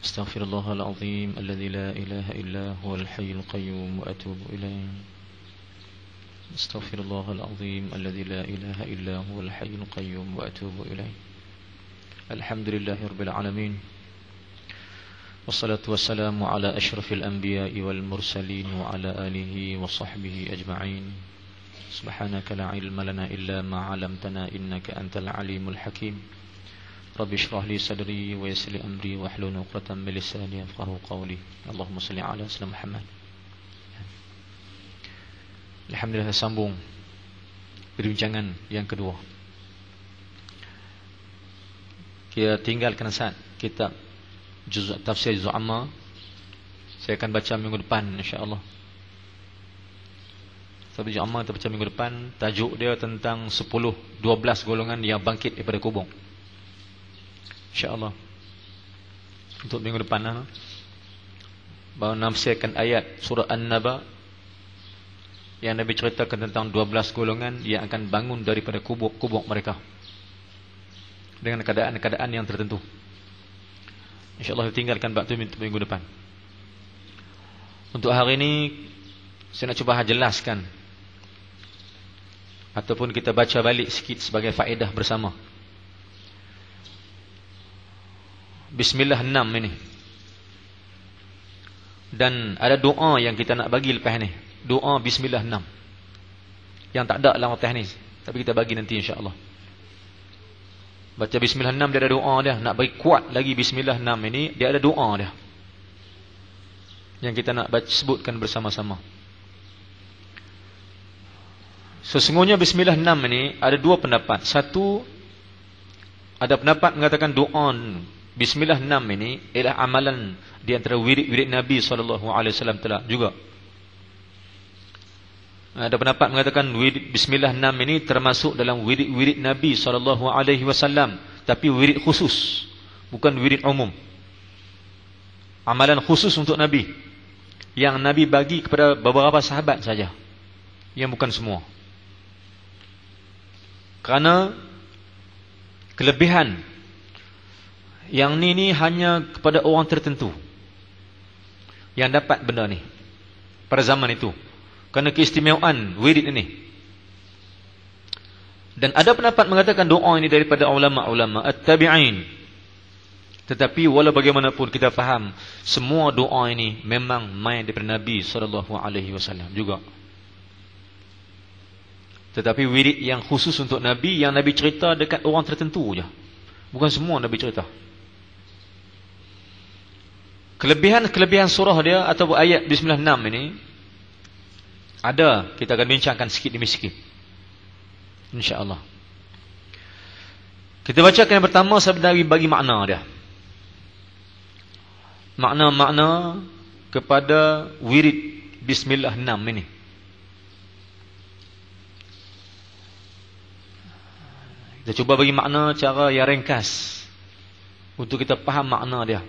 Astaghfirullah al-azim alladzi la ilaha illa huwal hayyul qayyum wa atubu ilaih. Astaghfirullah al-azim alladzi la ilaha illa huwal hayyul qayyum wa atubu ilaih. Alhamdulillahi rabbil alamin. Wassalatu wassalamu ala asyrafil anbiya'i wal mursalin wa ala alihi wa sahbihi ajma'in. Subhanaka la ilma lana illa ma 'allamtana innaka antal alimul hakim. Rabbi shrah li sadri wa yassir li amri wa hlul 'uqdatam min lisani yafqahu qawli. Allahumma shalli ala sayyidina Muhammad. Alhamdulillah, sambung perbincangan yang kedua. Kita tinggalkan saat kitab tafsir juz' amma. Saya akan baca minggu depan insya-Allah. Tafsir juz' amma kita baca minggu depan. Tajuk dia tentang 10-12 golongan yang bangkit daripada kubur. InsyaAllah untuk minggu depan baru nafsirkan ayat surah An-Naba yang Nabi ceritakan tentang 12 golongan yang akan bangun daripada kubur mereka dengan keadaan-keadaan yang tertentu. InsyaAllah tinggalkan waktu minggu depan. Untuk hari ini saya nak cuba jelaskan ataupun kita baca balik sikit sebagai faedah bersama. Bismillah 6 ini. Dan ada doa yang kita nak bagi lepas ni. Doa Bismillah 6. Yang tak ada dalam atas ni, tapi kita bagi nanti insya-Allah. Baca Bismillah 6 dia ada doa dia. Nak bagi kuat lagi Bismillah 6 ini, dia ada doa dia. Yang kita nak sebutkan bersama-sama. Sesungguhnya Bismillah 6 ini ada dua pendapat. Satu, ada pendapat mengatakan doa Bismillah 6 ini ialah amalan di antara wirid-wirid Nabi SAW telah juga. Ada pendapat mengatakan Bismillah 6 ini termasuk dalam wirid-wirid Nabi SAW, tapi wirid khusus, bukan wirid umum. Amalan khusus untuk Nabi yang Nabi bagi kepada beberapa sahabat saja, yang bukan semua. Kerana kelebihan yang ni hanya kepada orang tertentu yang dapat benda ni pada zaman itu, kerana keistimewaan wirid ini. Dan ada pendapat mengatakan doa ini daripada ulama-ulama at-tabi'in. Tetapi walau bagaimanapun kita faham, semua doa ini memang main daripada Nabi SAW juga. Tetapi wirid yang khusus untuk Nabi, yang Nabi cerita dekat orang tertentu je, bukan semua Nabi cerita. Kelebihan surah dia atau ayat Bismillah 6 ini ada, kita akan bincangkan sikit demi sikit insya-Allah. Kita bacakan yang pertama sebenarnya bagi makna dia. Makna-makna kepada wirid Bismillah 6 ini. Kita cuba bagi makna cara yang ringkas untuk kita faham makna dia.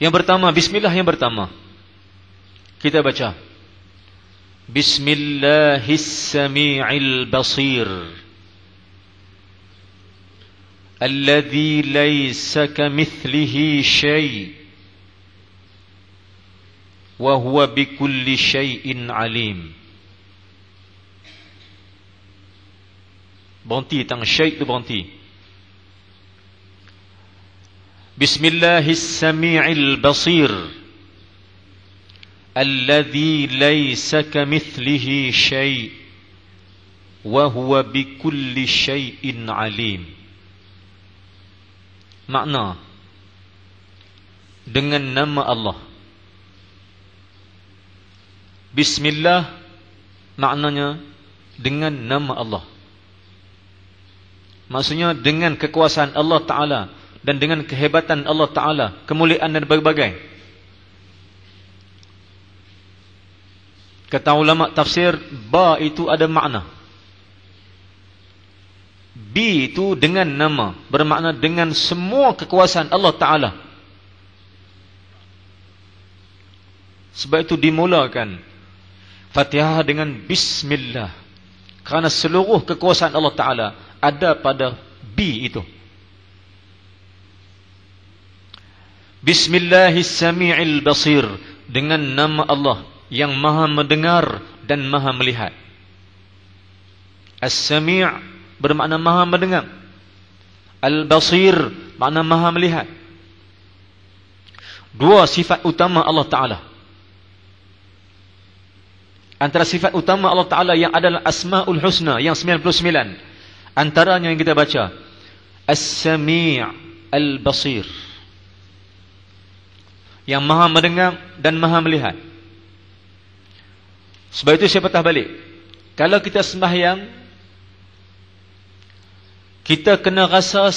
Yang pertama, Bismillah yang pertama, kita baca Bismillahis-sami'il basir alladzi laysa kamithlihi syai' wa huwa bikulli syai'in alim. Berhenti tang syai' tu berhenti. Bismillahis-sami'il basir alladzi laysa kamithlihi syai' wa huwa bikulli syai'in alim. Makna, dengan nama Allah. Bismillah maknanya dengan nama Allah. Maksudnya dengan kekuasaan Allah Ta'ala dan dengan kehebatan Allah Ta'ala, kemuliaan dan berbagai. Kata ulama tafsir, ba itu ada makna. Bi itu dengan nama, bermakna dengan semua kekuasaan Allah Ta'ala. Sebab itu dimulakan Fatihah dengan Bismillah, kerana seluruh kekuasaan Allah Ta'ala ada pada B bi itu. Bismillahis-sami'il basir, dengan nama Allah yang maha mendengar dan maha melihat. As-sami' bermakna maha mendengar. Al-basir makna maha melihat. Dua sifat utama Allah Ta'ala. Antara sifat utama Allah Ta'ala yang adalah Asma'ul Husna yang 99. Antaranya yang kita baca As-sami' al-basir, yang maha mendengar dan maha melihat. Sebab itu saya patah balik, kalau kita sembahyang, kita kena rasa,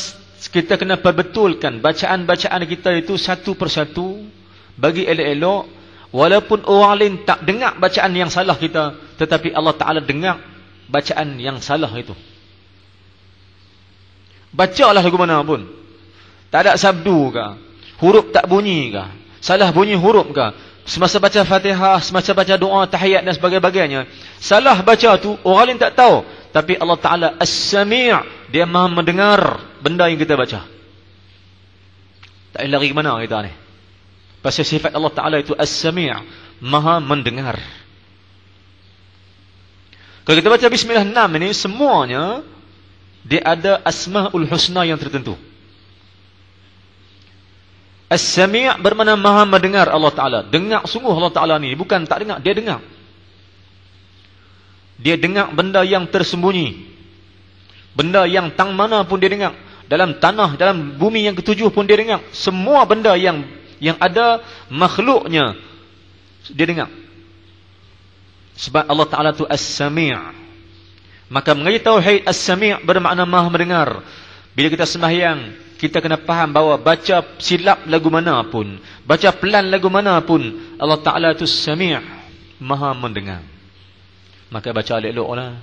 kita kena perbetulkan bacaan-bacaan kita itu satu persatu, bagi elok-elok, walaupun orang lain tak dengar bacaan yang salah kita, tetapi Allah Ta'ala dengar bacaan yang salah itu. Bacalah lagu mana pun, tak ada sabdu ke, huruf tak bunyi ke, salah bunyi huruf ke, semasa baca Fatihah, semasa baca doa tahiyat dan sebagainya, salah baca tu orang lain tak tahu, tapi Allah Ta'ala As-Sami', dia maha mendengar benda yang kita baca. Tak boleh lari ke mana kita ni, pasal sifat Allah Ta'ala itu As-Sami', maha mendengar. Kalau kita baca Bismillah 6 ini, semuanya dia ada Asma'ul Husna yang tertentu. As-Sami' bermakna maha mendengar Allah Ta'ala. Dengar sungguh Allah Ta'ala ni. Bukan tak dengar, dia dengar. Dia dengar benda yang tersembunyi. Benda yang tang mana pun dia dengar. Dalam tanah, dalam bumi yang ketujuh pun dia dengar. Semua benda yang ada makhluknya, dia dengar. Sebab Allah Ta'ala tu As-Sami'. Maka mengaji tauhid As-Sami' bermakna maha mendengar. Bila kita sembahyang, kita kena faham bahawa baca silap lagu mana pun, baca pelan lagu mana pun, Allah Ta'ala itu Sami', maha mendengar. Maka baca elok-elok lah.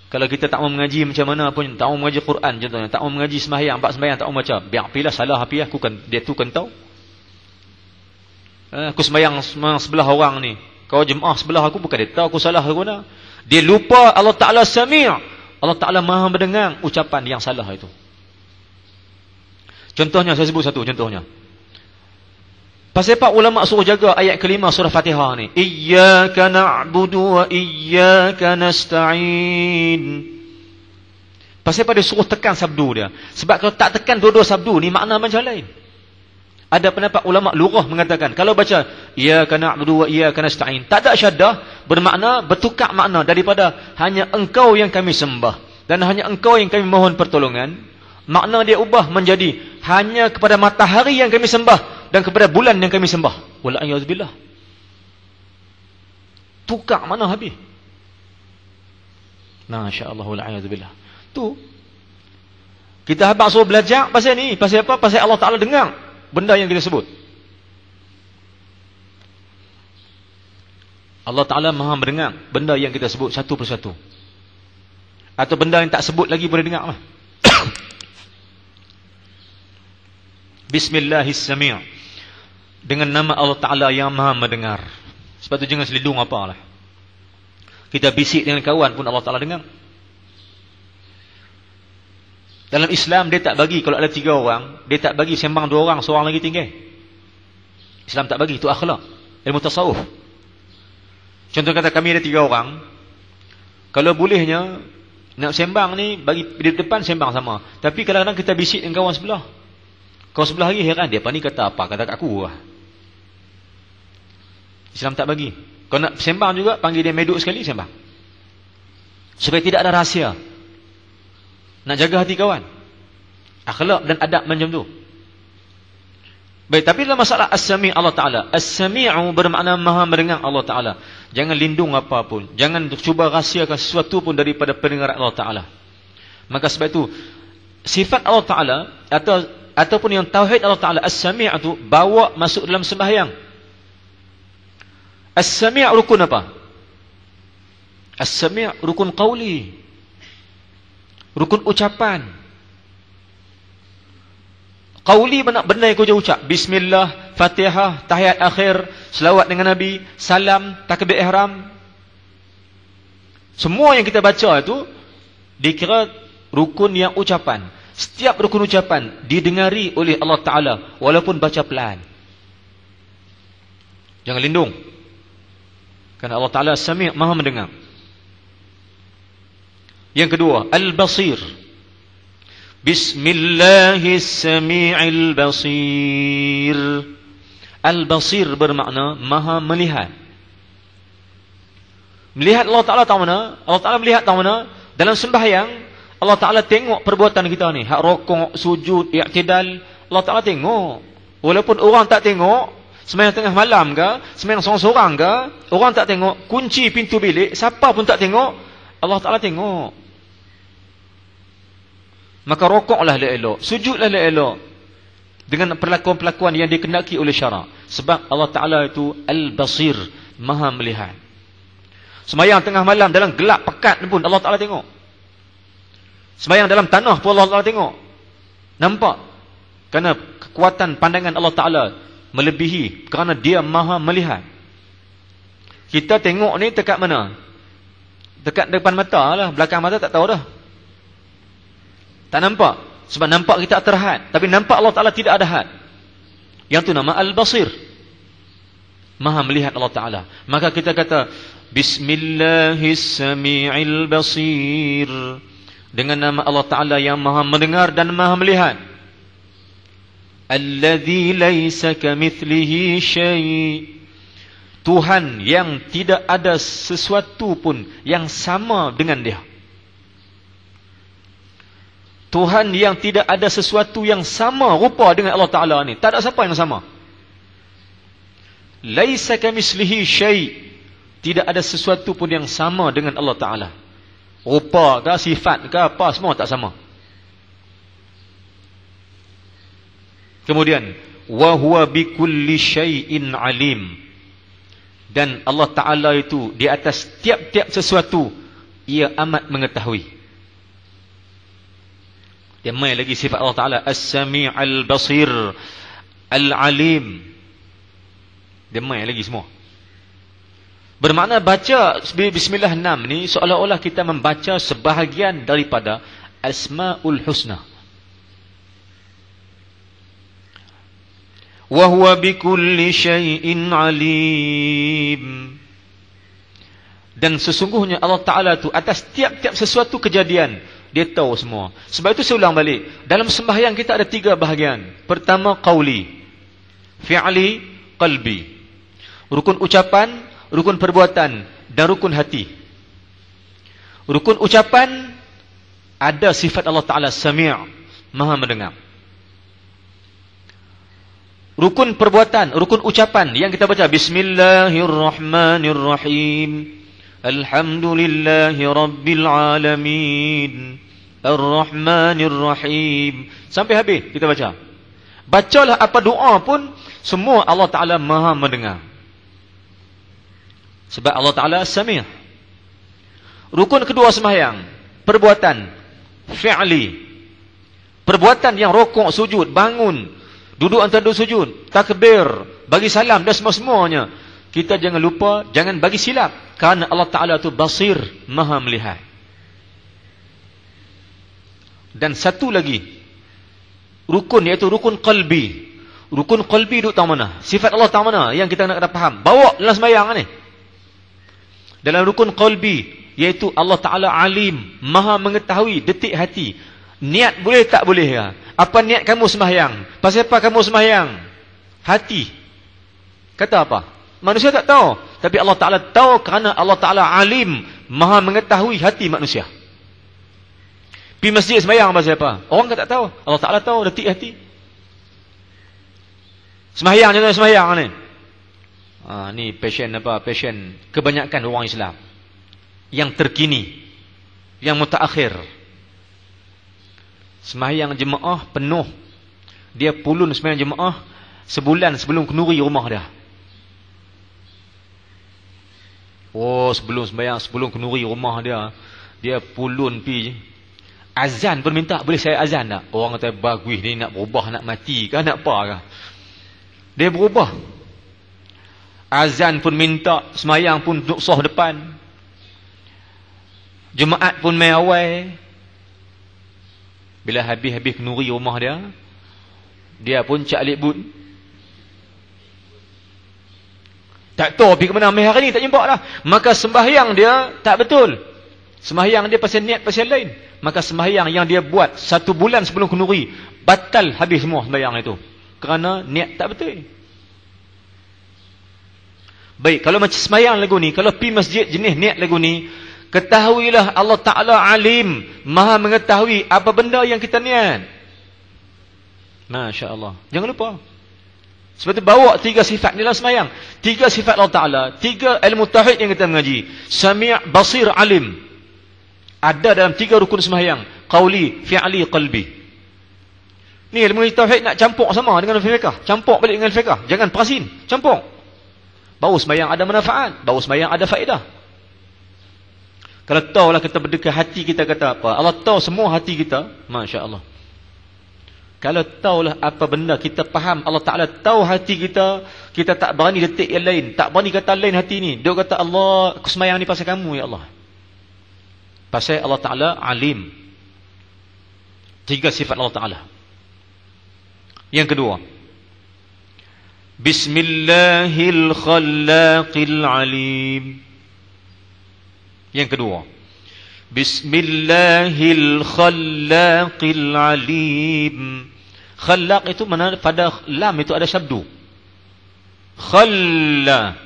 Kalau kita tak mau mengaji macam mana pun, tak mau mengaji Quran contohnya, tak mau mengaji sembahyang, bab sembahyang tak mau baca, biar pilih salah api aku kan, dia tu kan tahu. Aku sembahyang sebelah orang ni, kau jemaah sebelah aku, bukan dia tahu aku salah ke mana. Dia lupa Allah Ta'ala Sami', Allah Ta'ala maha mendengar ucapan yang salah itu. Contohnya, saya sebut satu contohnya. Pasal apa ulama suruh jaga ayat kelima surah Fatihah ni? Iyyaka na'budu wa iyyaka nasta'in. Pasal apa dia suruh tekan sabdu dia? Sebab kalau tak tekan dua-dua sabdu ni, makna macam lain. Ada pendapat ulama lughah mengatakan, kalau baca iyyaka na'budu wa iyyaka nasta'in, tak ada syaddah, bermakna bertukar makna daripada hanya engkau yang kami sembah dan hanya engkau yang kami mohon pertolongan, makna dia ubah menjadi hanya kepada matahari yang kami sembah dan kepada bulan yang kami sembah. Wal a'udzubillah. Tukar makna habis. Masya-Allah, wal a'udzubillah. Tu kita habaq suruh belajar pasal ni, pasal apa? Pasal Allah Ta'ala dengar benda yang kita sebut. Allah Ta'ala maha mendengar benda yang kita sebut satu persatu. Atau benda yang tak sebut lagi boleh dengar lah. Bismillahis-Sami', dengan nama Allah Ta'ala yang maha mendengar. Sebab tu jangan selidung apa lah. Kita bisik dengan kawan pun Allah Ta'ala dengar. Dalam Islam dia tak bagi, kalau ada 3 orang, dia tak bagi sembang 2 orang, seorang lagi tinggal. Islam tak bagi, itu akhlak, ilmu tasawuf. Contoh kata kami ada 3 orang, kalau bolehnya nak sembang ni, bagi di depan sembang sama. Tapi kadang-kadang kita bisik dengan kawan sebelah. Kawan sebelah lagi heran, dia ni kata apa, kata kat aku lah. Islam tak bagi. Kalau nak sembang juga, panggil dia meduk sekali, sembang. Supaya tidak ada rahsia. Nak jaga hati kawan. Akhlak dan adab macam tu. Baik, tapi dalam masalah As-Sami' Allah Ta'ala, As-Sami'u bermakna maha mendengar Allah Ta'ala. Jangan lindung apa pun, jangan cuba rahsiakan sesuatu pun daripada pendengaran Allah Ta'ala. Maka sebab itu sifat Allah Ta'ala ataupun yang tauhid Allah Ta'ala As-Sami' itu bawa masuk dalam sembahyang. As-Sami' rukun apa? As-Sami' rukun qauli, rukun ucapan. Qauli benda yang kau ucap, bismillah, Fatihah, tahiyat akhir, selawat dengan Nabi, salam, takbir ihram. Semua yang kita baca itu dikira rukun yang ucapan. Setiap rukun ucapan didengari oleh Allah Ta'ala walaupun baca pelan. Jangan lindung. Kerana Allah Ta'ala Sami' Maha mendengar. Yang kedua, Al-Basir. Bismillahis-Sami'il Basir. Al-Basir bermakna Maha melihat. Melihat Allah Ta'ala tahu mana? Allah Ta'ala melihat tahu mana? Dalam sembahyang Allah Ta'ala tengok perbuatan kita ni. Hak rokok, sujud, i'tidal. Allah Ta'ala tengok. Walaupun orang tak tengok, sembahyang tengah malam ke, sembahyang seorang-seorang ke, orang tak tengok, kunci pintu bilik, siapa pun tak tengok, Allah Ta'ala tengok. Maka rokoklah elok-elok, sujudlah elok-elok. Dengan perlakuan-perlakuan yang dikendaki oleh syarak. Sebab Allah Ta'ala itu Al-Basir, Maha melihat. Sembahyang tengah malam dalam gelap pekat pun Allah Ta'ala tengok. Sembahyang dalam tanah pun Allah Ta'ala tengok. Nampak? Kerana kekuatan pandangan Allah Ta'ala melebihi. Kerana dia Maha melihat. Kita tengok ni dekat mana? Dekat depan mata lah. Belakang mata tak tahu dah. Tak nampak. Sebab nampak kita terhad. Tapi nampak Allah Ta'ala tidak ada had. Yang tu nama Al-Basir. Maha melihat Allah Ta'ala. Maka kita kata Bismillahis-Sami'il Basir. Dengan nama Allah Ta'ala yang Maha mendengar dan Maha melihat. Alladzi laisa kamithlihi syai'. Tuhan yang tidak ada sesuatu pun yang sama dengan dia. Tuhan yang tidak ada sesuatu yang sama rupa dengan Allah Ta'ala ni. Tak ada siapa yang sama. Laisa kamithlihi syai'. Tidak ada sesuatu pun yang sama dengan Allah Ta'ala. Rupa ke, sifat ke, apa, semua tak sama. Kemudian, wa huwa bikulli syai'in alim. Dan Allah Ta'ala itu di atas tiap-tiap sesuatu ia amat mengetahui. Dia main lagi sifat Allah Ta'ala As-Sami' Al-Basir Al-Alim. Dia main lagi semua. Bermakna baca Bismillah 6 ni seolah-olah kita membaca sebahagian daripada Asma'ul Husna. Wa huwa bikulli syai'in alim. Dan sesungguhnya Allah Ta'ala tu atas tiap-tiap sesuatu kejadian dia tahu semua. Sebab itu saya ulang balik. Dalam sembahyang kita ada 3 bahagian. Pertama qauli, fi'li, qalbi. Rukun ucapan, rukun perbuatan dan rukun hati. Rukun ucapan ada sifat Allah Ta'ala Sami' Maha mendengar. Rukun perbuatan, rukun ucapan yang kita baca Bismillahirrahmanirrahim. Alhamdulillahi Rabbil Alamin. Ar-Rahmanir-Rahim. Sampai habis kita baca. Bacalah apa doa pun, semua Allah Ta'ala Maha mendengar. Sebab Allah Ta'ala Sami'. Rukun kedua sembahyang, perbuatan, fi'li. Perbuatan yang rokok, sujud, bangun, duduk antara dua sujud, takbir, bagi salam dan semua-semuanya. Kita jangan lupa, jangan bagi silap. Kerana Allah Ta'ala itu basir, Maha melihat. Dan satu lagi, rukun iaitu rukun qalbi. Rukun qalbi duduk tahu mana? Sifat Allah tahu mana? Yang kita nak faham. Bawa dalam sembahyang ni. Dalam rukun qalbi, iaitu Allah Ta'ala alim, Maha mengetahui detik hati. Niat boleh tak boleh ya? Apa niat kamu sembahyang? Pasal apa kamu sembahyang? Hati. Kata apa? Manusia tak tahu. Tapi Allah Ta'ala tahu kerana Allah Ta'ala alim, Maha mengetahui hati manusia. Pergi masjid sembahyang pasal apa? Orang tak tahu. Allah Ta'ala tahu detik hati. Sembahyang contohnya sembahyang ni. Ni passion apa? Passion kebanyakan orang Islam. Yang terkini. Yang mutaakhir. Sembahyang jemaah penuh. Dia pulun sembahyang jemaah sebulan sebelum kenduri rumah dia. Oh, sebelum sembahyang, sebelum kenduri rumah dia, dia pulun pi. Azan pun minta, boleh saya azan tak? Orang kata bagus ni, nak berubah, nak mati ke, nak apa ke? Dia berubah. Azan pun minta, sembahyang pun duduk soh depan. Jumaat pun main awal. Bila habis-habis kenuri rumah dia pun cak alik but. Tak tahu pergi ke mana ambil hari ni, tak jumpa lah. Maka sembahyang dia tak betul. Sembahyang dia pasal niat pasal lain. Maka sembahyang yang dia buat 1 bulan sebelum kenuri, batal habis semua sembahyang itu. Kerana niat tak betul. Baik, kalau macam sembahyang lagu ni, kalau pergi masjid jenis niat lagu ni, ketahuilah Allah Ta'ala alim, maha mengetahui apa benda yang kita niat. Masya Allah. Jangan lupa. Sebab itu bawa 3 sifat dalam sembahyang. 3 sifat Allah Ta'ala. 3 ilmu tauhid yang kita mengaji. Sami' basir alim. Ada dalam 3 rukun sembahyang. Qawli, fi'li, qalbi. Ni ilmu tauhid nak campur sama dengan fiqh. Campur balik dengan fiqh. Jangan perasin. Campur. Baru sembahyang ada manfaat. Baru sembahyang ada faedah. Kalau tahulah kita berdekah hati kita kata apa. Allah tahu semua hati kita. Masya Allah. Kalau tahulah apa benda kita faham, Allah Ta'ala tahu hati kita, kita tak berani detik yang lain, tak berani kata lain hati ni. Dia kata, Allah, aku sembahyang ni pasal kamu, ya Allah. Pasal Allah Ta'ala alim. 3 sifat Allah Ta'ala. Yang kedua, Bismillahil khallaqil alim. Yang kedua, Bismillahil khallaqil alim. Khallaq itu mana pada lam itu ada syabdu. Khalla.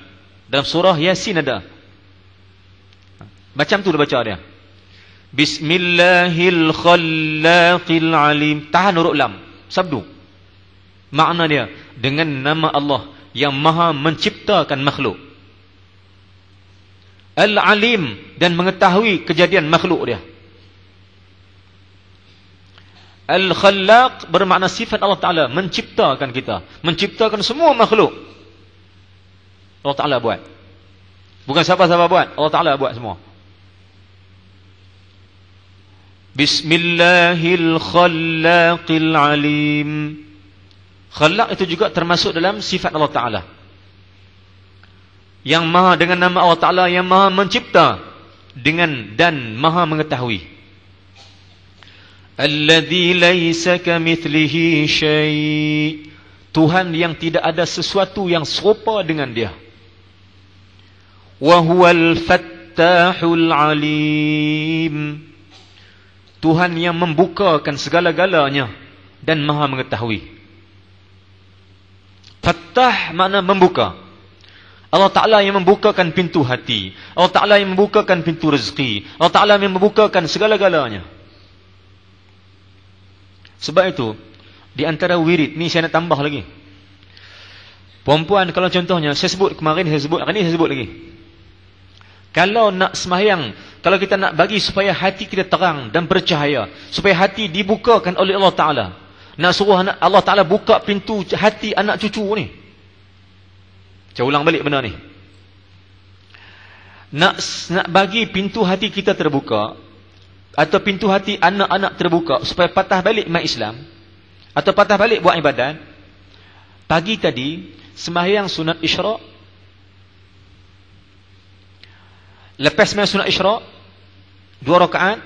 Dalam surah Yasin ada. Macam tu dia baca dia. Bismillahil khallaqil alim. Tahan huruf lam. Sabdu. Makna dia, dengan nama Allah yang maha menciptakan makhluk. Al-alim, dan mengetahui kejadian makhluk dia. Al-khallaq bermakna sifat Allah Ta'ala, menciptakan kita, menciptakan semua makhluk. Allah Ta'ala buat. Bukan siapa-siapa buat, Allah Ta'ala buat semua. Bismillahil khallaqil alim. Khallaq itu juga termasuk dalam sifat Allah Ta'ala. Yang maha, dengan nama Allah Ta'ala yang maha mencipta dengan dan maha mengetahui. Alladzi laisa kamitslihi syai'. Tuhan yang tidak ada sesuatu yang serupa dengan dia. Wa huwal fattahul alim. Tuhan yang membukakan segala-galanya dan maha mengetahui. Fattah makna membuka. Allah Ta'ala yang membukakan pintu hati. Allah Ta'ala yang membukakan pintu rezeki. Allah Ta'ala yang membukakan segala-galanya. Sebab itu, di antara wirid, ni saya nak tambah lagi. Perempuan, kalau contohnya, saya sebut kemarin, hari ni saya sebut lagi. Kalau nak sembahyang, kalau kita nak bagi supaya hati kita terang dan bercahaya, supaya hati dibukakan oleh Allah Ta'ala, nak suruh Allah Ta'ala buka pintu hati anak cucu ni. Saya ulang balik benda ni. Nak bagi pintu hati kita terbuka, atau pintu hati anak-anak terbuka, supaya patah balik mak Islam, atau patah balik buat ibadat. Pagi tadi sembahyang sunat Isyraq. Lepas sembahyang sunat Isyraq 2 rakaat.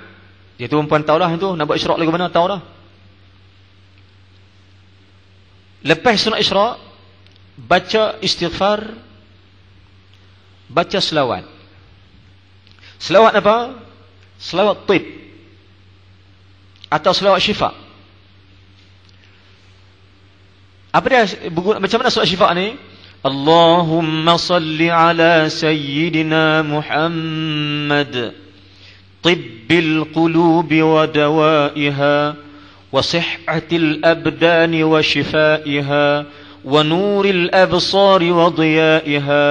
Dia tu perempuan tahulah tu nak buat Isyraq lagu mana, tahulah. Lepas sunat Isyraq, baca istighfar, baca selawat. Selawat apa? Selawat tib atau selawat syifa. Apa dia? Macam mana selawat syifa ni? Allahumma salli ala sayyidina Muhammad tibbil qulubi wa dawaiha wa sihhatil abdani wa shifaiha wa nuril absari wa diyaiha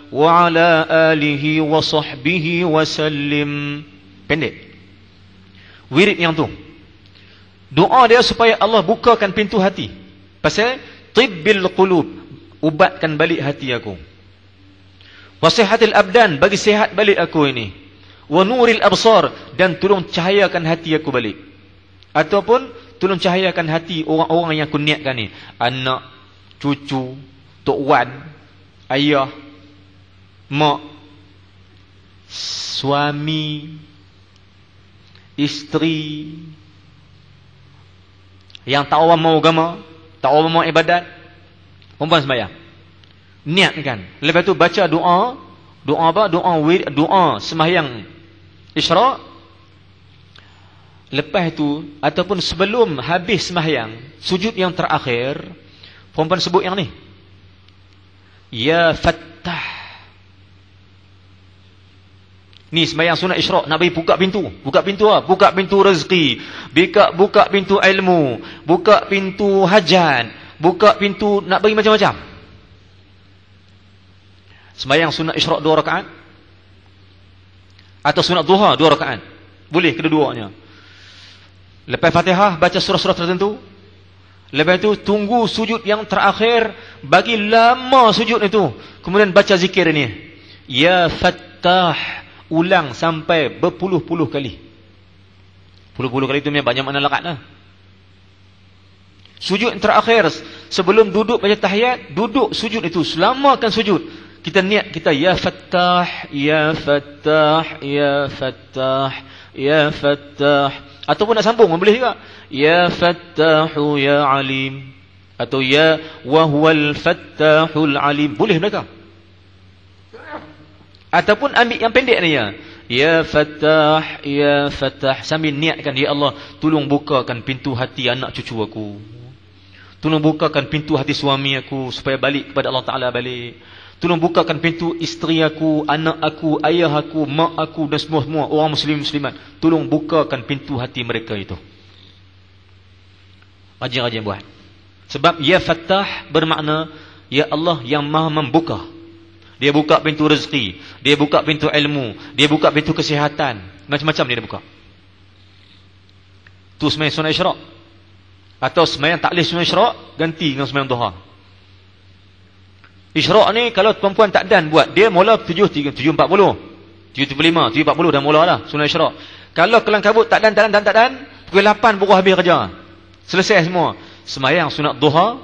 wa ala alihi wa sahbihi wa sallim. Pendek. Wirid yang tu. Doa dia supaya Allah bukakan pintu hati. Pasal tibbil qulub, ubatkan balik hati aku. Wa sihhatil abdan, bagi sihat balik aku ini. Wa nuril absar, dan tolong cahayakan hati aku balik. Ataupun tolong cahayakan hati orang-orang yang aku niatkan ni. Anak, cucu, tok wan, ayah, mak, suami, isteri, yang tak awam mau agama, tak awam mau ibadat, perempuan sembahyang. Niatkan. Lepas tu baca doa, doa apa? Doa sembahyang Isyraq. Lepas tu ataupun sebelum habis sembahyang, sujud yang terakhir, perempuan sebut yang ni. Ya Fattah. Ni sembahyang sunat Isyraq, nak bagi buka pintu. Buka pintu apa? Buka pintu rezeki, buka pintu ilmu, buka pintu hajat, buka pintu, nak bagi macam-macam. Sembahyang sunat Isyraq 2 rakaat atau sunat duha 2 rakaat. Boleh kedua-duanya. Lepas Fatihah baca surah-surah tertentu. Lepas itu tunggu sujud yang terakhir, bagi lama sujud itu. Kemudian baca zikir ini. Ya Fattah, ulang sampai berpuluh-puluh kali. Puluh-puluh kali itu memang banyak makna laqad lah. Sujud yang terakhir sebelum duduk baca tahiyat, duduk sujud itu, selamakan sujud. Kita niat kita ya Fattah, ya Fattah, ya Fattah, ya Fattah. Ataupun nak sambung boleh juga. Ya Fattahu ya Alim. Atau ya wa huwal Fattahul Alim. Boleh mereka. Ataupun ambil yang pendek ni ya. Ya Fattah, ya Fattah. Sambil niatkan, ya Allah, tolong bukakan pintu hati anak cucu aku. Tolong bukakan pintu hati suami aku supaya balik kepada Allah Ta'ala balik. Tolong bukakan pintu isteri aku, anak aku, ayah aku, mak aku dan semua-semua orang muslim-muslimat. Tolong bukakan pintu hati mereka itu. Rajin-rajin buat. Sebab ya Fattah bermakna ya Allah yang Maha membuka. Dia buka pintu rezeki, dia buka pintu ilmu, dia buka pintu kesihatan, macam-macam dia buka. Tu sembahyang sunat Isyraq. Atau sembahyang taklih sunat Isyraq ganti dengan sembahyang duha. Isyraq ni kalau perempuan tak dan buat, dia mula 7.40, 7.45, 7.40 dah mula lah sunat Isyraq. Kalau kelang kabut tak dan, pukul 8 baru habis kerja. Selesai semua. Sembahyang sunat duha,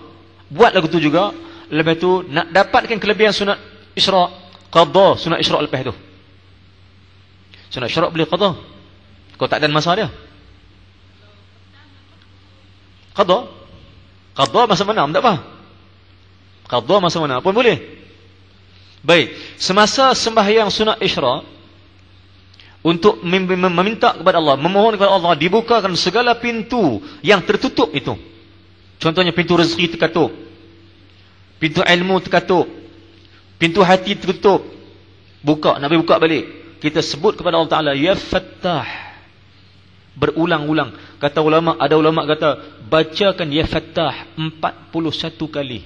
buat lagu tu juga. Lepas tu nak dapatkan kelebihan sunat Isyraq, qadha sunat Isyraq lepas tu. Sunat Isyraq boleh qadha. Kau tak dan masa dia. Qadha. Qadha masa mana? Tak apa. Qadha masa mana pun boleh. Baik, semasa sembahyang sunat Isyraq, untuk meminta kepada Allah, memohon kepada Allah, dibukakan segala pintu yang tertutup itu. Contohnya pintu rezeki tertutup, pintu ilmu tertutup, pintu hati tertutup. Buka, Nabi buka balik. Kita sebut kepada Allah Ta'ala, Ya Fattah. Berulang-ulang. Kata ulama, ada ulama kata, bacakan Ya Fattah 41 kali.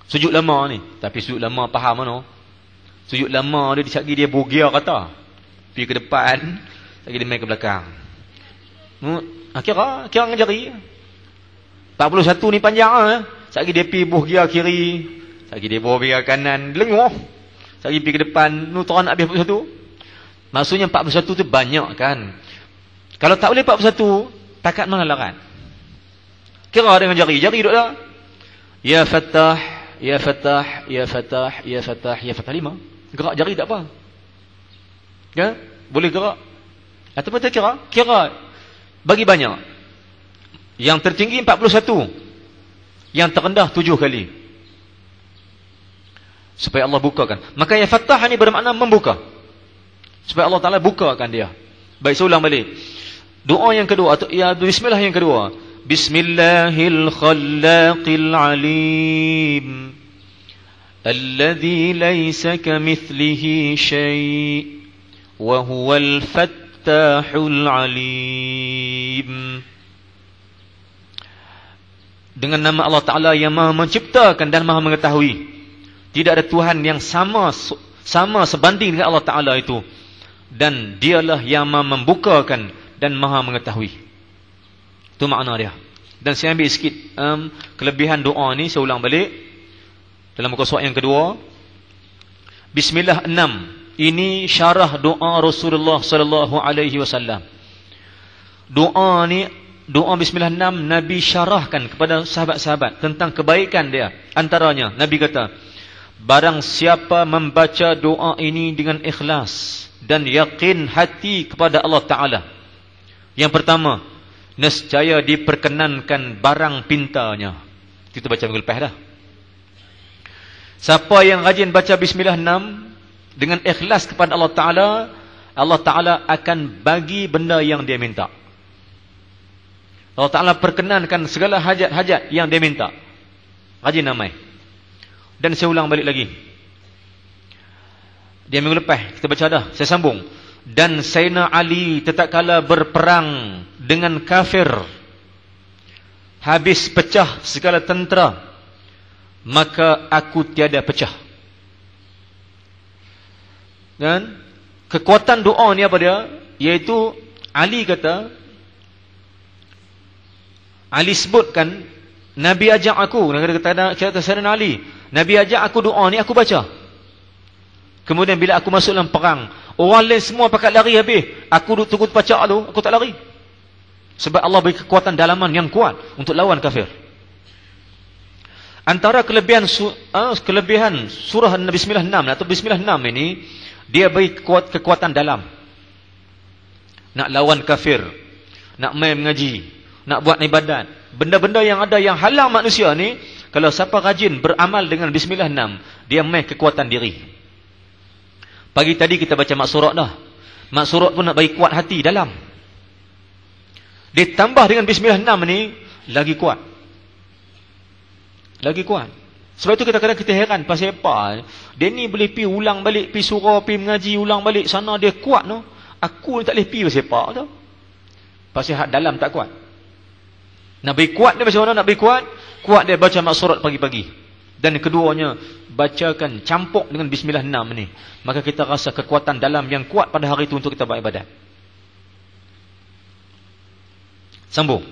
Sujud lama ni. Tapi sujud lama faham mana? Sujud lama dia lagi dia bogia kata. Pergi ke depan, lagi dia main ke belakang. Kira dengan jari. 41 ni panjang ah. Lagi dia pergi bogia kiri, lagi dia bogia kanan, lenguh. Lagi pergi ke depan, nuturan habis 41. Maksudnya 41 tu banyak kan. Kalau tak boleh 41, takat mana lah kan? Kira dengan jari duduk dah. Ya Fattah, Ya Fattah, Ya Fattah, Ya Fattah, Ya Fattah 5. Gerak jari tak apa. Ya? Boleh gerak. Ataupun tak kira bagi banyak. Yang tertinggi 41. Yang terendah 7 kali. Supaya Allah bukakan. Maka Ya Fattah ni bermakna membuka. Supaya Allah Ta'ala bukakan dia. Baik, saya ulang balik. Doa yang kedua, atau ya bismillah yang kedua. Bismillahil khallaqil alim. Alladhi laysa kamithlihi syai' wa huwal fattahul alim. Dengan nama Allah Ta'ala yang Maha menciptakan dan Maha mengetahui. Tidak ada Tuhan yang sama sebanding dengan Allah Ta'ala itu. Dan dialah yang Maha membukakan dan Maha mengetahui. Itu makna dia. Dan saya ambil sikit kelebihan doa ni, saya ulang balik. Dalam muka surat yang kedua, Bismillah 6. Ini syarah doa Rasulullah sallallahu alaihi wasallam. Doa ni, doa Bismillah 6 Nabi syarahkan kepada sahabat-sahabat tentang kebaikan dia. Antaranya Nabi kata, barang siapa membaca doa ini dengan ikhlas dan yakin hati kepada Allah Ta'ala. Yang pertama, nescaya diperkenankan barang pintanya. Kita baca minggu lepas dah. Siapa yang rajin baca bismillah 6 dengan ikhlas kepada Allah Ta'ala akan bagi benda yang dia minta. Allah Ta'ala perkenankan segala hajat-hajat yang dia minta. Rajin namai. Dan saya ulang balik lagi. Dia minggu lepas kita baca dah. Saya sambung. Dan Sayyidina Ali tatkala berperang dengan kafir, habis pecah segala tentera, maka aku tiada pecah. Dan kekuatan doa ni apa dia? Iaitu Ali kata, Ali sebutkan, Nabi ajak aku, kata Sayyidina Ali, Nabi ajak aku doa ni, aku baca. Kemudian bila aku masuk dalam perang, orang lain semua pakat lari habis, aku duduk tunggu baca tu, aku tak lari. Sebab Allah beri kekuatan dalaman yang kuat untuk lawan kafir. Antara kelebihan surah Bismillah 6 atau Bismillah 6 ini, dia beri kekuatan dalam. Nak lawan kafir, nak main mengaji, nak buat ibadat, benda-benda yang ada yang halang manusia ni, kalau siapa rajin beramal dengan Bismillah 6, dia main kekuatan diri. Pagi tadi kita baca maksurat dah. Maksurat pun nak bagi kuat hati dalam. Ditambah dengan Bismillah 6 ni, lagi kuat. Lagi kuat. Sebab itu kadang-kadang kita heran pasal apa. Dia ni boleh pergi ulang balik, pergi surau, pergi mengaji, ulang balik sana, dia kuat no. Aku ni tak boleh pergi pasal apa tu. Pasal hak dalam tak kuat. Nak beri kuat dia macam mana nak beri kuat? Kuat dia baca maksurat pagi-pagi. Dan keduanya, bacakan campur dengan Bismillah 6 ni. Maka kita rasa kekuatan dalam yang kuat pada hari itu untuk kita beribadat. Sambung.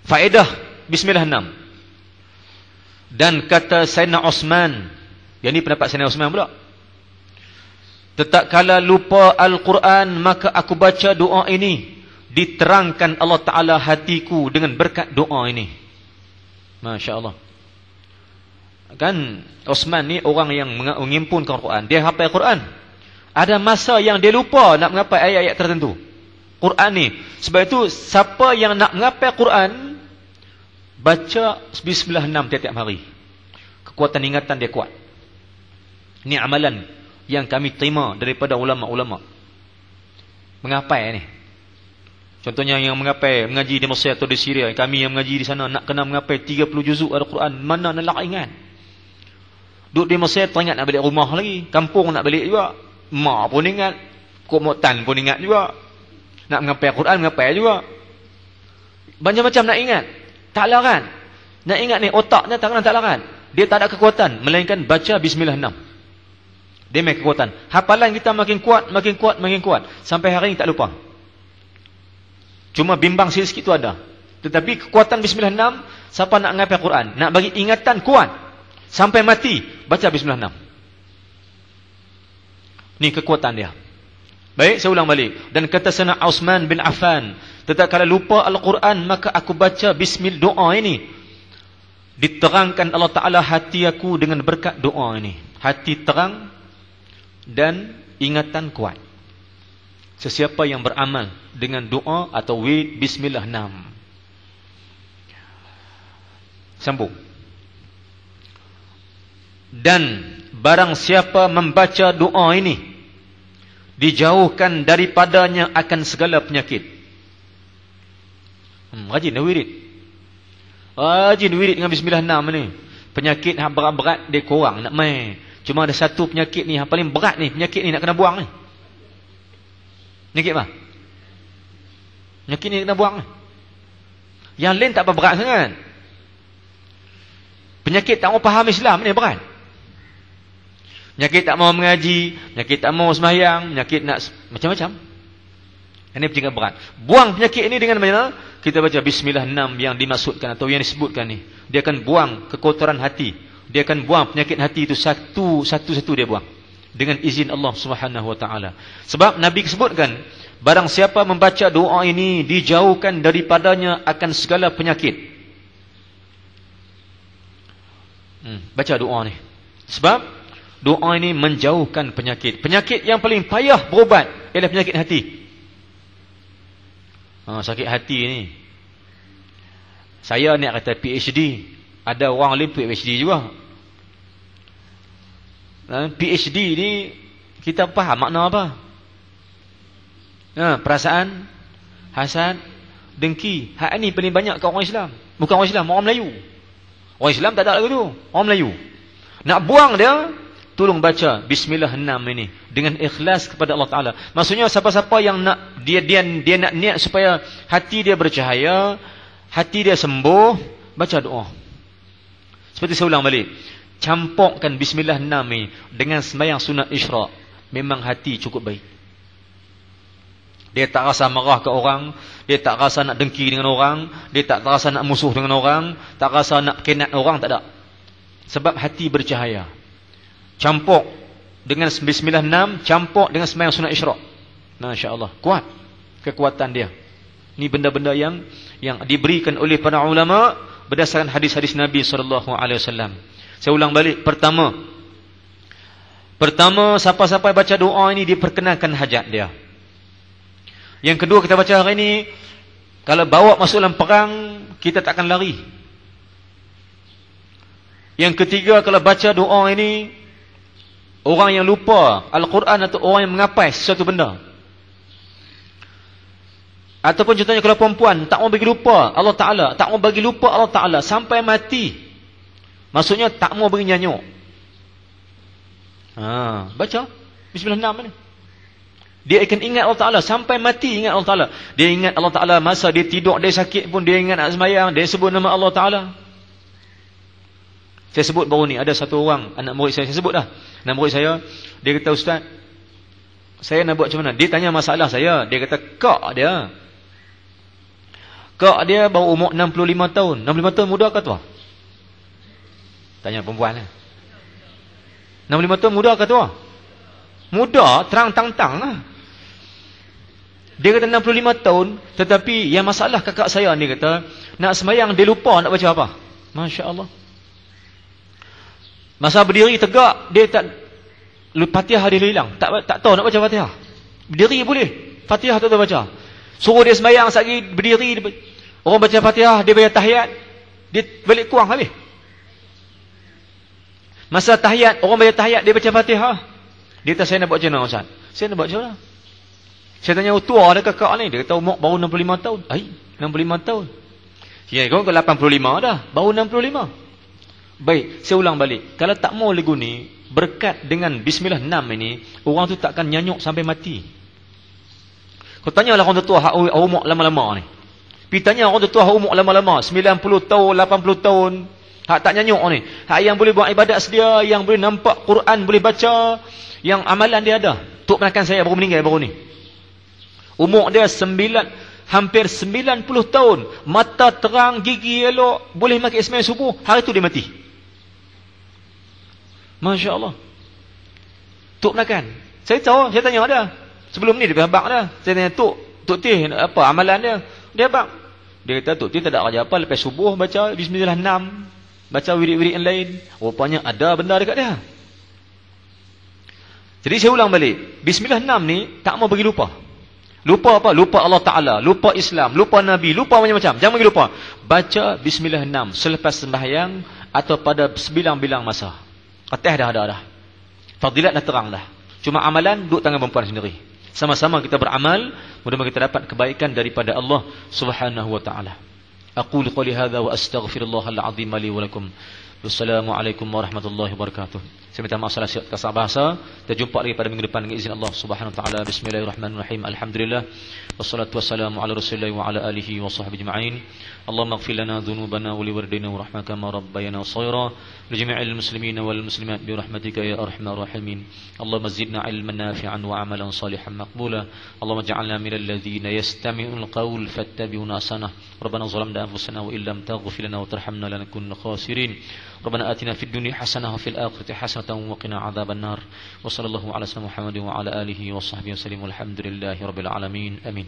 Faedah Bismillah 6. Dan kata Sayyidina Osman, yang ni pendapat Sayyidina Osman pula, tatkala lupa Al-Quran, maka aku baca doa ini, diterangkan Allah Ta'ala hatiku dengan berkat doa ini. Masya Allah. Kan Osman ni orang yang mengimpunkan Quran. Dia hafal Quran. Ada masa yang dia lupa nak menghafal ayat-ayat tertentu Quran ni. Sebab itu siapa yang nak menghafal Quran, baca Bismillah 6 tiap-tiap hari. Kekuatan ingatan dia kuat. Ini amalan yang kami terima daripada ulama-ulama. Menghafal ni. Contohnya yang mengaji di Mesir atau di Syria, kami yang mengaji di sana nak kena menghafal 30 juzuk Al-Quran, mana nak ingat. Duduk di Mesir teringat nak balik rumah lagi, kampung nak balik juga, mak pun ingat, Komotan pun ingat juga. Nak menghafal Quran, menghafal juga. Macam-macam nak ingat. Tak laran. Nak ingat ni, otaknya tangan tak laran. Dia tak ada kekuatan, melainkan baca Bismillah 6. Dia main kekuatan. Hafalan kita makin kuat, makin kuat, makin kuat. Sampai hari ini tak lupa. Cuma bimbang sikit tu ada. Tetapi kekuatan Bismillah 6, siapa nak menghafal Quran, nak bagi ingatan kuat, sampai mati, baca Bismillah 6. Ni kekuatan dia. Baik, saya ulang balik. Dan kata Sayyidina Utsman bin Affan, tatkala lupa Al-Quran, maka aku baca Bismillah doa ini, diterangkan Allah Ta'ala hati aku dengan berkat doa ini. Hati terang dan ingatan kuat. Sesiapa yang beramal dengan doa atau wirid Bismillah 6. Sambung. Dan barang siapa membaca doa ini, dijauhkan daripadanya akan segala penyakit. Rajin dah wirid. Rajin wirid dengan Bismillah 6 ni. Penyakit yang berat-berat dia kurang nak main. Cuma ada satu penyakit ni yang paling berat ni, penyakit ni nak kena buang ni. Penyakit apa? Penyakit ni nak kena buang ni. Yang lain tak apa berat sangat. Penyakit tak mau faham Islam ni berat. Penyakit tak mau mengaji, penyakit tak mau sembahyang, penyakit nak macam-macam. Ini penyakit berat. Buang penyakit ini dengan mana? Kita baca Bismillah 6 yang dimaksudkan atau yang disebutkan ni. Dia akan buang kekotoran hati. Dia akan buang penyakit hati itu satu-satu dia buang. Dengan izin Allah Subhanahu wa ta'ala. Sebab Nabi sebutkan, barang siapa membaca doa ini, dijauhkan daripadanya akan segala penyakit. Baca doa ni. Sebab doa ini menjauhkan penyakit. Penyakit yang paling payah berubat ialah penyakit hati. Sakit hati ni. Saya nak kata PhD. Ada orang lain PhD juga. PhD ni kita faham makna apa? Perasaan, hasad, dengki. Hak ni paling banyak kat orang Islam. Bukan orang Islam, orang Melayu. Orang Islam tak ada lagu tu. Orang Melayu. Nak buang dia, tolong baca Bismillah 6 ini dengan ikhlas kepada Allah Taala. Maksudnya siapa-siapa yang nak dia nak niat supaya hati dia bercahaya, hati dia sembuh, baca doa. Seperti saya ulang balik, campurkan Bismillah 6 ini dengan sembahyang sunat Isyraq, memang hati cukup baik. Dia tak rasa marah ke orang, dia tak rasa nak dengki dengan orang, dia tak rasa nak musuh dengan orang, tak rasa nak kenat orang, tak ada. Sebab hati bercahaya. Campur dengan Bismillah 6, campur dengan sembahyang sunat Isyraq. Masya-Allah, kuat kekuatan dia. Ini benda-benda yang diberikan oleh para ulama berdasarkan hadis-hadis Nabi SAW. Saya ulang balik. Pertama, siapa-siapa baca doa ini diperkenankan hajat dia. Yang kedua kita baca hari ini, kalau bawa masuk dalam perang, kita tak akan lari. Yang ketiga, kalau baca doa ini, orang yang lupa Al-Quran atau orang yang mengapai sesuatu benda, ataupun contohnya kalau perempuan tak mau bagi lupa Allah Ta'ala, tak mau bagi lupa Allah Ta'ala sampai mati, maksudnya tak mau bagi nyanyuk, baca Bismillah 6 ni. Dia akan ingat Allah Ta'ala sampai mati, ingat Allah Ta'ala. Dia ingat Allah Ta'ala masa dia tidur, dia sakit pun dia ingat nak sembahyang, dia sebut nama Allah Ta'ala. Saya sebut baru ni, ada satu orang anak murid saya sebut dah, anak murid saya, dia kata, Ustaz, saya nak buat macam mana? Dia tanya masalah saya, dia kata kak dia baru umur 65 tahun. 65 tahun muda ke tua? Tanya perempuan lah. 65 tahun muda ke tua? Muda, terang-tang-tang lah. Dia kata 65 tahun, tetapi yang masalah kakak saya ni kata, nak sembahyang dia lupa nak baca apa. Masya Allah. Masa berdiri tegak, dia tak, Fatihah dia hilang. Tak tahu nak baca Fatihah. Berdiri boleh, Fatihah tak tahu baca. Suruh dia sembahyang sekali, berdiri, orang baca Fatihah, dia baca tahiyat, dia balik kurang habis. Masa tahiyat, orang baca tahiyat, dia baca Fatihah. Dia kata, saya nak buat macam mana Ustaz? Saya nak buat macam mana? Saya tanya, tua ada kakak ni? Dia kata, umur baru 65 tahun. 65 tahun. Ya, kau ke 85 dah. Baru 65. Baik, saya ulang balik. Kalau tak mau lagu ni, berkat dengan Bismillah 6 ini, orang tu takkan nyanyuk sampai mati. Kau tanyalah orang tua hak umur lama-lama ni. Pergi tanya orang tua hak umur lama-lama, 90 tahun, 80 tahun, hak tak nyanyuk ni. Hak yang boleh buat ibadat sedia, yang boleh nampak Quran, boleh baca, yang amalan dia ada. Tok penakan saya baru meninggal baru ni. Umur dia hampir 90 tahun. Mata terang, gigi elok, boleh makan sembahyang subuh. Hari tu dia mati. Masya Allah. Tok penakan. Saya tahu, saya tanya dia. Sebelum ni dia habaq dah. Saya tanya Tok Tih, apa amalan dia? Dia habaq. Dia kata, Tok Tih tak ada kerja apa. Lepas subuh baca Bismillah 6. Baca wirid-wirid yang lain. Rupanya ada benda dekat dia. Jadi saya ulang balik. Bismillah 6 ni tak mau bagi lupa. Lupa apa? Lupa Allah Ta'ala, lupa Islam, lupa Nabi, lupa macam-macam. Jangan bagi lupa. Baca Bismillah 6 selepas sembahyang atau pada sebilang-bilang masa. Katih dah. Fadilat dah terang dah. Cuma amalan duduk tangan perempuan sendiri. Sama-sama kita beramal, mudah-mudahan kita dapat kebaikan daripada Allah Subhanahu wa taala. Aqulu qouli hadza wa astaghfirullahal azim li wa lakum. Wassalamualaikum warahmatullahi wabarakatuh. Saya minta maaf salah silap kata bahasa. Kita jumpa lagi pada minggu depan dengan izin Allah Subhanahu wa taala. Bismillahirrahmanirrahim. Alhamdulillah. Wassalatu wassalamu ala Rasulillah wa ala alihi wa sahbihi ajma'in. Allahumma ighfir lana dhunubana wa liwalidayna wa rahmaka ma rabbayana shaira. Li jami'il muslimina wal muslimat bi rahmatika ya arhamar rahimin. Allahumma zidna ilman nafi'an wa amalan salihan maqbula. Allahumma ij'alna minal ladzina yastami'ul qaul fattabi'una ahsanah. Rabbana zalamna anfusana wa illam taghfir lana wa tarhamna lanakunanna khasirin. ربنا آتنا في الدنيا حسنة وفي الآخرة حسنة وقنا عذاب النار وصلى الله على سيدنا محمد وعلى آله وصحبه وسلم والحمد لله رب العالمين آمين.